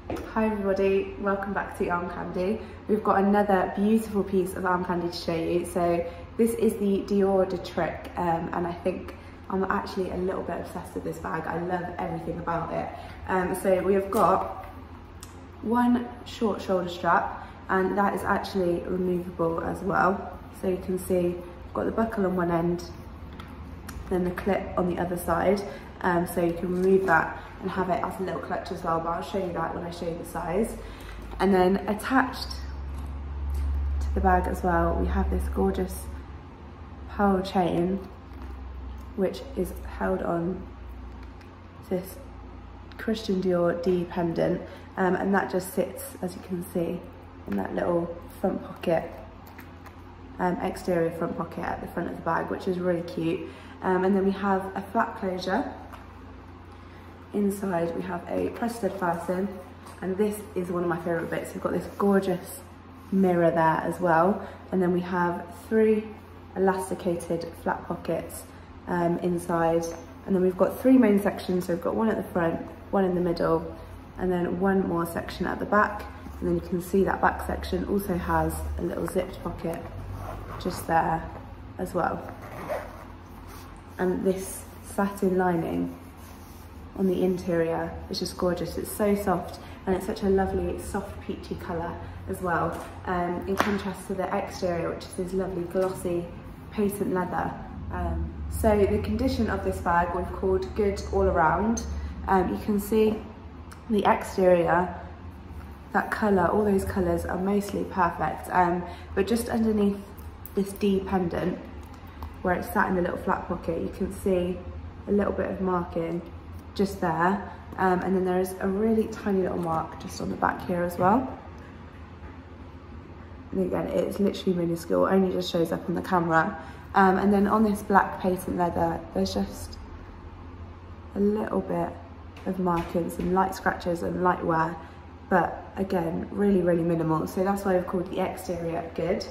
Hi everybody, welcome back to Arm Candy. We've got another beautiful piece of arm candy to show you. So this is the Dior de Trick, and I think I'm actually a little bit obsessed with this bag. I love everything about it. So we have got one short shoulder strap, and that is actually removable as well. So you can see I've got the buckle on one end, then the clip on the other side. So you can remove that and have it as a little clutch as well, but I'll show you that when I show you the size. And then attached to the bag as well, we have this gorgeous pearl chain, which is held on this Christian Dior D pendant, and that just sits, as you can see, in that little front pocket, exterior front pocket at the front of the bag, which is really cute. And then we have a flat closure. Inside we have a press-stud fasten, and this is one of my favourite bits. We've got this gorgeous mirror there as well, and then we have 3 elasticated flat pockets inside, and then we've got 3 main sections. So we've got one at the front, one in the middle, and then one more section at the back. And then you can see that back section also has a little zipped pocket just there as well. And this satin lining on the interior is just gorgeous. It's so soft, and it's such a lovely soft peachy colour as well, in contrast to the exterior, which is this lovely glossy patent leather. So the condition of this bag we've called good all around. You can see the exterior, that colour, all those colours are mostly perfect, but just underneath this D pendant, where it's sat in the little flat pocket, you can see a little bit of marking just there, and then there is a really tiny little mark just on the back here as well. And again, it's literally minuscule, only just shows up on the camera. And then on this black patent leather, there's just a little bit of markings and light scratches and light wear, but again, really, really minimal. So that's why we've called the exterior good.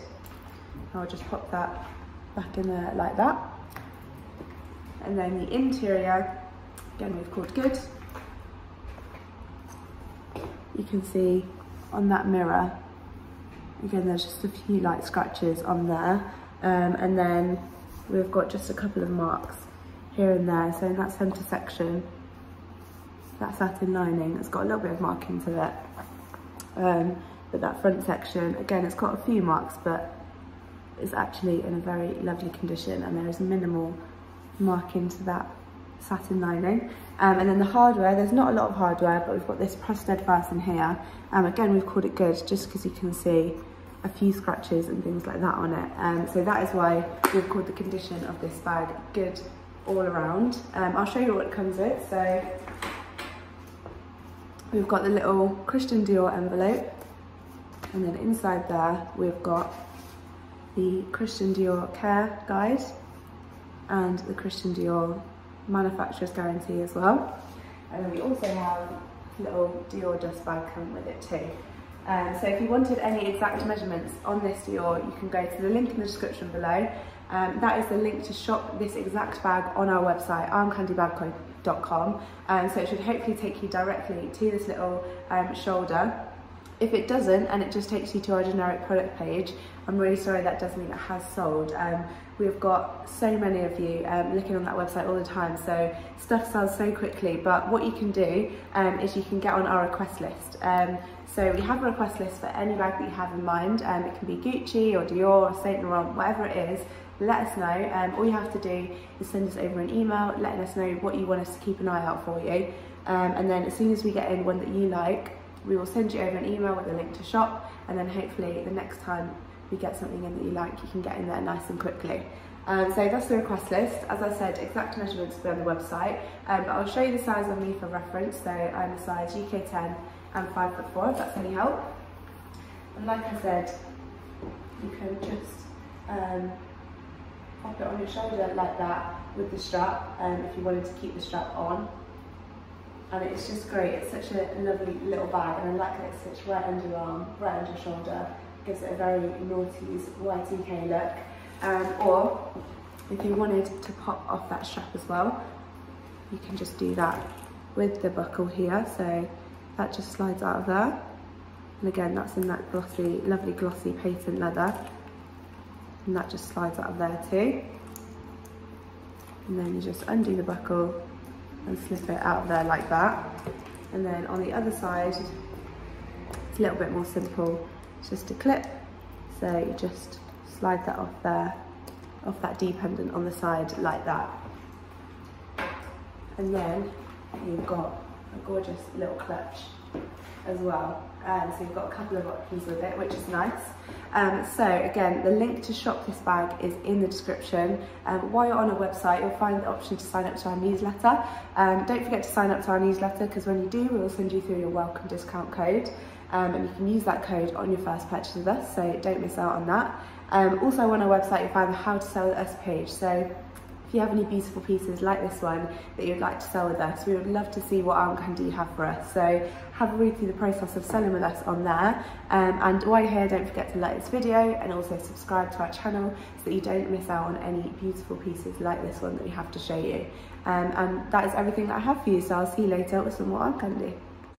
I'll just pop that back in there like that. And then the interior, again, we've called good. You can see on that mirror, again, there's just a few light scratches on there. And then we've got just a couple of marks here and there. So in that centre section, that satin lining, it's got a little bit of marking to it. But that front section, again, it's got a few marks, but it's actually in a very lovely condition, and there is minimal marking to that satin lining. And then the hardware, there's not a lot of hardware, but we've got this press-stud fasten here. Again, we've called it good just because you can see a few scratches and things like that on it. So that is why we've called the condition of this bag good all around. I'll show you what it comes with. So we've got the little Christian Dior envelope, and then inside there we've got the Christian Dior care guide and the Christian Dior manufacturer's guarantee as well. And then we also have a little Dior dust bag coming with it too. So if you wanted any exact measurements on this Dior, you can go to the link in the description below. That is the link to shop this exact bag on our website, armcandybagco.com. So it should hopefully take you directly to this little shoulder. If it doesn't, and it just takes you to our generic product page, I'm really sorry, that does mean it has sold. We've got so many of you looking on that website all the time, so stuff sells so quickly. But what you can do is you can get on our request list. So we have a request list for any bag that you have in mind. It can be Gucci or Dior or Saint Laurent, whatever it is. Let us know. All you have to do is send us over an email letting us know what you want us to keep an eye out for you. And then as soon as we get in one that you like, we will send you over an email with a link to shop, and then hopefully the next time we get something in that you like, you can get in there nice and quickly. So that's the request list. As I said, exact measurements will be on the website, but I'll show you the size on me for reference. So I'm a size UK 10 and 5'4", if that's any help. And like I said, you can just pop it on your shoulder like that with the strap, if you wanted to keep the strap on. And it's just great. It's such a lovely little bag, and I like that it sits right under your arm, right under your shoulder. Gives it a very noughties Y2K look. Or if you wanted to pop off that strap as well, you can just do that with the buckle here. So that just slides out of there. And again, that's in that glossy, lovely glossy patent leather. And that just slides out of there too. And then you just undo the buckle and slip it out of there like that. And then on the other side, it's a little bit more simple. It's just a clip. So you just slide that off there, off that dependent on the side like that. And then you've got a gorgeous little clutch as well. So you've got a couple of options with it, which is nice. So again, the link to shop this bag is in the description. While you're on our website, you'll find the option to sign up to our newsletter. Don't forget to sign up to our newsletter, because when you do, we will send you through your welcome discount code. And you can use that code on your first purchase with us, so don't miss out on that. Also on our website, you'll find the how to sell with us page. So if you have any beautiful pieces like this one that you'd like to sell with us, we would love to see what arm candy you have for us. So have a read through the process of selling with us on there. And while you're here, don't forget to like this video and also subscribe to our channel so that you don't miss out on any beautiful pieces like this one that we have to show you. And that is everything that I have for you, so I'll see you later with some more arm candy.